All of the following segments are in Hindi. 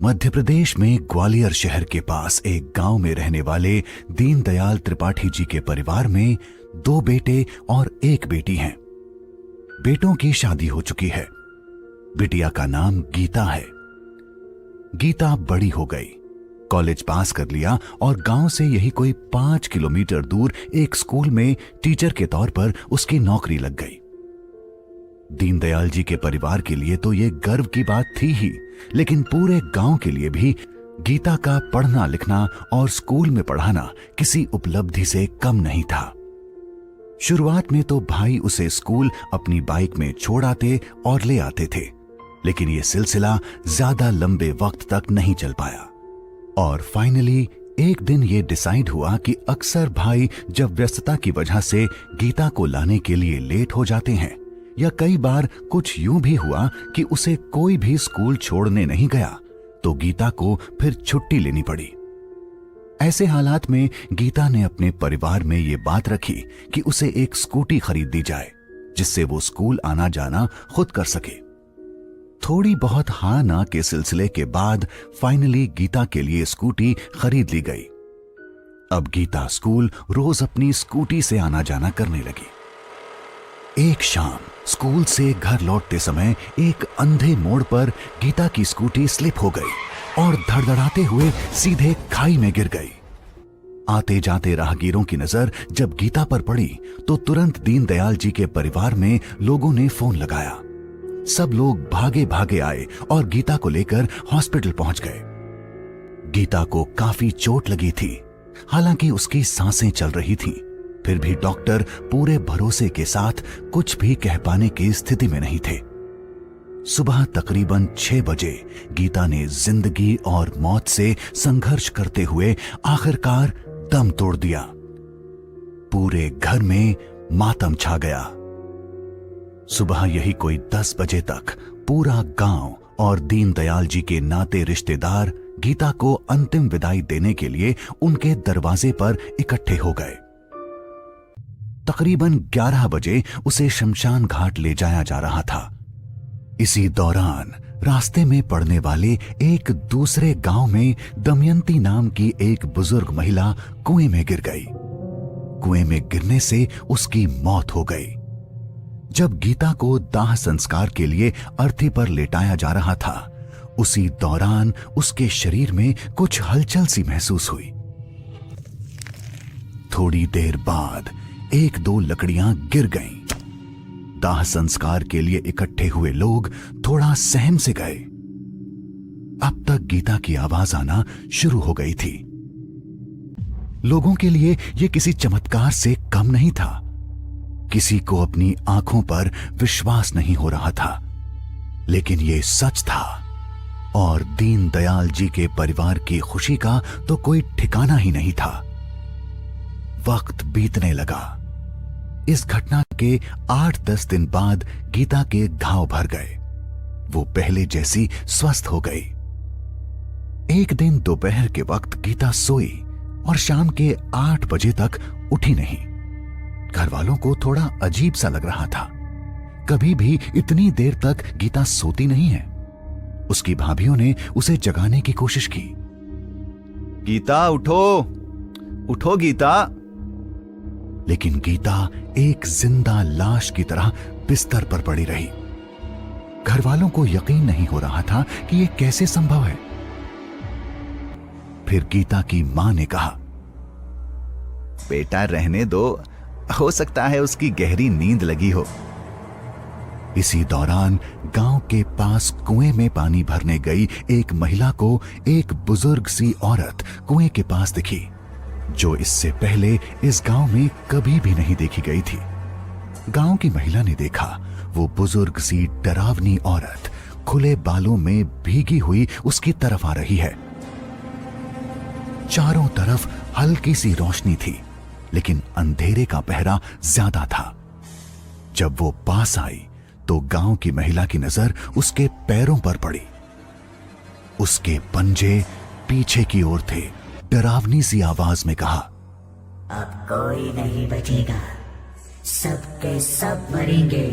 मध्य प्रदेश में ग्वालियर शहर के पास एक गांव में रहने वाले दीनदयाल त्रिपाठी जी के परिवार में 2 बेटे और 1 बेटी हैं। बेटों की शादी हो चुकी है। बिटिया का नाम गीता है। गीता बड़ी हो गई, कॉलेज पास कर लिया और गांव से यही कोई 5 किलोमीटर दूर एक स्कूल में टीचर के तौर पर उसकी नौकरी लग गई। दीनदयाल जी के परिवार के लिए तो यह गर्व की बात थी ही, लेकिन पूरे गांव के लिए भी गीता का पढ़ना लिखना और स्कूल में पढ़ाना किसी उपलब्धि से कम नहीं था। शुरुआत में तो भाई उसे स्कूल अपनी बाइक में छोड़ आते और ले आते थे, लेकिन यह सिलसिला ज्यादा लंबे वक्त तक नहीं चल पाया और फाइनली एक दिन यह डिसाइड हुआ कि अक्सर भाई जब व्यस्तता की वजह से गीता को लाने के लिए लेट हो जाते हैं, या कई बार कुछ यूं भी हुआ कि उसे कोई भी स्कूल छोड़ने नहीं गया, तो गीता को फिर छुट्टी लेनी पड़ी। ऐसे हालात में गीता ने अपने परिवार में ये बात रखी कि उसे एक स्कूटी खरीद दी जाए, जिससे वो स्कूल आना जाना खुद कर सके। थोड़ी बहुत हाँ ना के सिलसिले के बाद फाइनली गीता के लिए स्कूटी खरीद ली गई। अब गीता स्कूल रोज अपनी स्कूटी से आना जाना करने लगी। एक शाम स्कूल से घर लौटते समय एक अंधे मोड़ पर गीता की स्कूटी स्लिप हो गई और धड़धड़ाते हुए सीधे खाई में गिर गई। आते जाते राहगीरों की नजर जब गीता पर पड़ी तो तुरंत दीनदयाल जी के परिवार में लोगों ने फोन लगाया। सब लोग भागे भागे आए और गीता को लेकर हॉस्पिटल पहुंच गए। गीता को काफी चोट लगी थी, हालांकि उसकी सांसें चल रही थीं। फिर भी डॉक्टर पूरे भरोसे के साथ कुछ भी कह पाने की स्थिति में नहीं थे। सुबह तकरीबन 6 बजे गीता ने जिंदगी और मौत से संघर्ष करते हुए आखिरकार दम तोड़ दिया। पूरे घर में मातम छा गया। सुबह यही कोई 10 बजे तक पूरा गांव और दीनदयाल जी के नाते रिश्तेदार गीता को अंतिम विदाई देने के लिए उनके दरवाजे पर इकट्ठे हो गए। तकरीबन 11 बजे उसे शमशान घाट ले जाया जा रहा था। इसी दौरान रास्ते में पड़ने वाले एक दूसरे गांव में दमयंती नाम की एक बुजुर्ग महिला कुएं में गिर गई। कुएं में गिरने से उसकी मौत हो गई। जब गीता को दाह संस्कार के लिए अर्थी पर लेटाया जा रहा था, उसी दौरान उसके शरीर में कुछ हलचल सी महसूस हुई। थोड़ी देर बाद 1-2 लकड़ियां गिर गईं। दाह संस्कार के लिए इकट्ठे हुए लोग थोड़ा सहम से गए। अब तक गीता की आवाज आना शुरू हो गई थी। लोगों के लिए यह किसी चमत्कार से कम नहीं था। किसी को अपनी आंखों पर विश्वास नहीं हो रहा था, लेकिन यह सच था और दीनदयाल जी के परिवार की खुशी का तो कोई ठिकाना ही नहीं था। वक्त बीतने लगा। इस घटना के 8-10 दिन बाद गीता के घाव भर गए। वो पहले जैसी स्वस्थ हो गई। एक दिन दोपहर के वक्त गीता सोई और शाम के 8 बजे तक उठी नहीं। घर वालों को थोड़ा अजीब सा लग रहा था। कभी भी इतनी देर तक गीता सोती नहीं है। उसकी भाभियों ने उसे जगाने की कोशिश की। गीता उठो, उठो गीता। लेकिन गीता एक जिंदा लाश की तरह बिस्तर पर पड़ी रही। घर वालों को यकीन नहीं हो रहा था कि यह कैसे संभव है। फिर गीता की मां ने कहा, बेटा रहने दो, हो सकता है उसकी गहरी नींद लगी हो। इसी दौरान गांव के पास कुएं में पानी भरने गई एक महिला को एक बुजुर्ग सी औरत कुएं के पास दिखी, जो इससे पहले इस गांव में कभी भी नहीं देखी गई थी। गांव की महिला ने देखा वो बुजुर्ग सी डरावनी औरत खुले बालों में भीगी हुई उसकी तरफ आ रही है। चारों तरफ हल्की सी रोशनी थी, लेकिन अंधेरे का पहरा ज्यादा था। जब वो पास आई तो गांव की महिला की नजर उसके पैरों पर पड़ी। उसके पंजे पीछे की ओर थे। डरावनी सी आवाज में कहा, अब कोई नहीं बचेगा, सब के सब मरेंगे।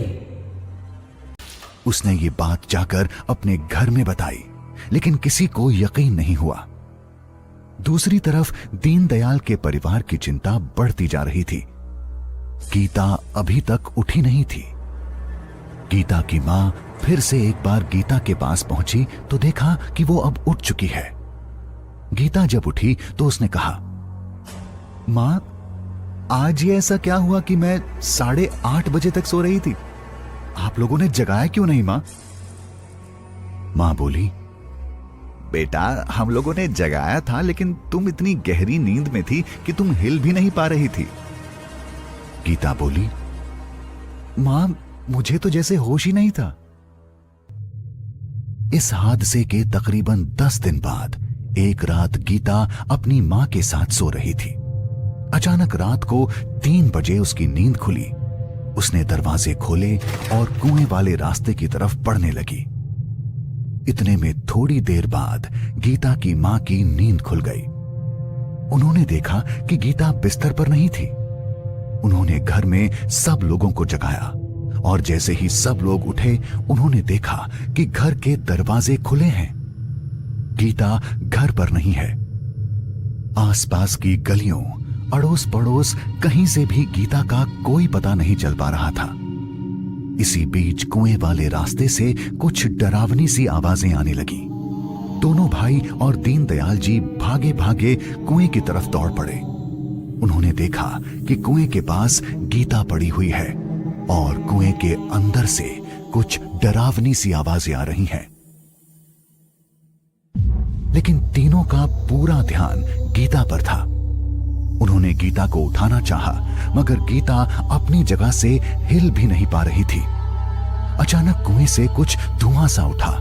उसने ये बात जाकर अपने घर में बताई, लेकिन किसी को यकीन नहीं हुआ। दूसरी तरफ दीनदयाल के परिवार की चिंता बढ़ती जा रही थी। गीता अभी तक उठी नहीं थी। गीता की मां फिर से एक बार गीता के पास पहुंची तो देखा कि वो अब उठ चुकी है। गीता जब उठी तो उसने कहा, मां, आज ये ऐसा क्या हुआ कि मैं 8:30 बजे तक सो रही थी? आप लोगों ने जगाया क्यों नहीं मां? मां बोली, बेटा, हम लोगों ने जगाया था, लेकिन तुम इतनी गहरी नींद में थी कि तुम हिल भी नहीं पा रही थी। गीता बोली, मां, मुझे तो जैसे होश ही नहीं था। इस हादसे के तकरीबन 10 दिन बाद एक रात गीता अपनी मां के साथ सो रही थी। अचानक रात को 3 बजे उसकी नींद खुली। उसने दरवाजे खोले और कुएं वाले रास्ते की तरफ बढ़ने लगी। इतने में थोड़ी देर बाद गीता की मां की नींद खुल गई। उन्होंने देखा कि गीता बिस्तर पर नहीं थी। उन्होंने घर में सब लोगों को जगाया और जैसे ही सब लोग उठे उन्होंने देखा कि घर के दरवाजे खुले हैं। गीता घर पर नहीं है। आसपास की गलियों, अड़ोस पड़ोस, कहीं से भी गीता का कोई पता नहीं चल पा रहा था। इसी बीच कुएं वाले रास्ते से कुछ डरावनी सी आवाजें आने लगी। दोनों भाई और दीनदयाल जी भागे भागे कुएं की तरफ दौड़ पड़े। उन्होंने देखा कि कुएं के पास गीता पड़ी हुई है और कुएं के अंदर से कुछ डरावनी सी आवाजें आ रही हैं। लेकिन तीनों का पूरा ध्यान गीता पर था। उन्होंने गीता को उठाना चाहा, मगर गीता अपनी जगह से हिल भी नहीं पा रही थी। अचानक कुएं से कुछ धुआं सा उठा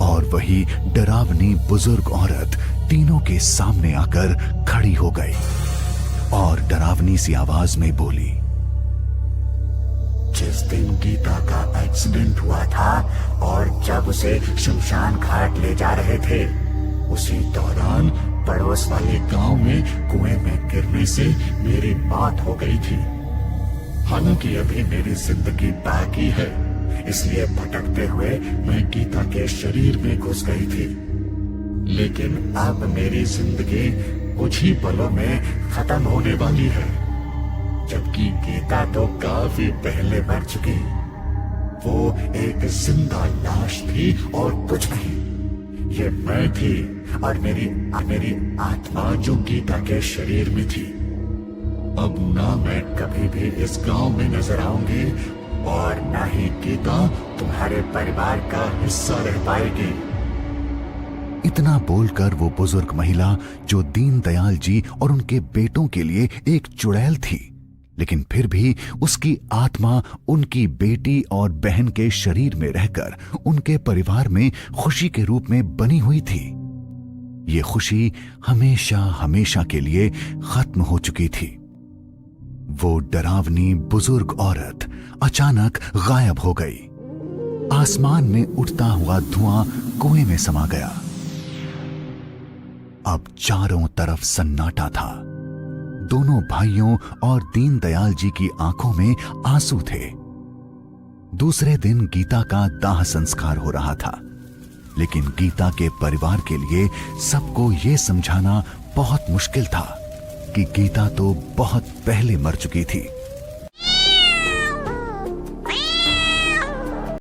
और वही डरावनी बुजुर्ग औरत तीनों के सामने आकर खड़ी हो गई और डरावनी सी आवाज में बोली, जिस दिन गीता का एक्सीडेंट हुआ था और जब उसे शमशान घाट ले जा रहे थे, उसी दौरान पड़ोस वाले गांव में कुएं में गिरने से मेरी मौत हो गई थी। हालांकि अभी मेरी जिंदगी बाकी है, इसलिए भटकते हुए मैं गीता के शरीर में घुस गई थी। लेकिन अब मेरी जिंदगी कुछ ही पलों में खत्म होने वाली है, जबकि गीता तो काफी पहले मर चुकी। वो एक जिंदा लाश थी और कुछ नहीं। ये मैं थी और मेरी आत्मा जो गीता के शरीर में थी। अब ना मैं कभी भी इस गांव में नजर आऊंगी और ना ही गीता तुम्हारे परिवार का हिस्सा रह पाएगी। इतना बोलकर वो बुजुर्ग महिला, जो दीनदयाल जी और उनके बेटों के लिए एक चुड़ैल थी, लेकिन फिर भी उसकी आत्मा उनकी बेटी और बहन के शरीर में रहकर उनके परिवार में खुशी के रूप में बनी हुई थी। ये खुशी हमेशा हमेशा के लिए खत्म हो चुकी थी। वो डरावनी बुजुर्ग औरत अचानक गायब हो गई। आसमान में उठता हुआ धुआं कुएं में समा गया। अब चारों तरफ सन्नाटा था। दोनों भाइयों और दीनदयाल जी की आंखों में आंसू थे। दूसरे दिन गीता का दाह संस्कार हो रहा था, लेकिन गीता के परिवार के लिए सबको यह समझाना बहुत मुश्किल था कि गीता तो बहुत पहले मर चुकी थी।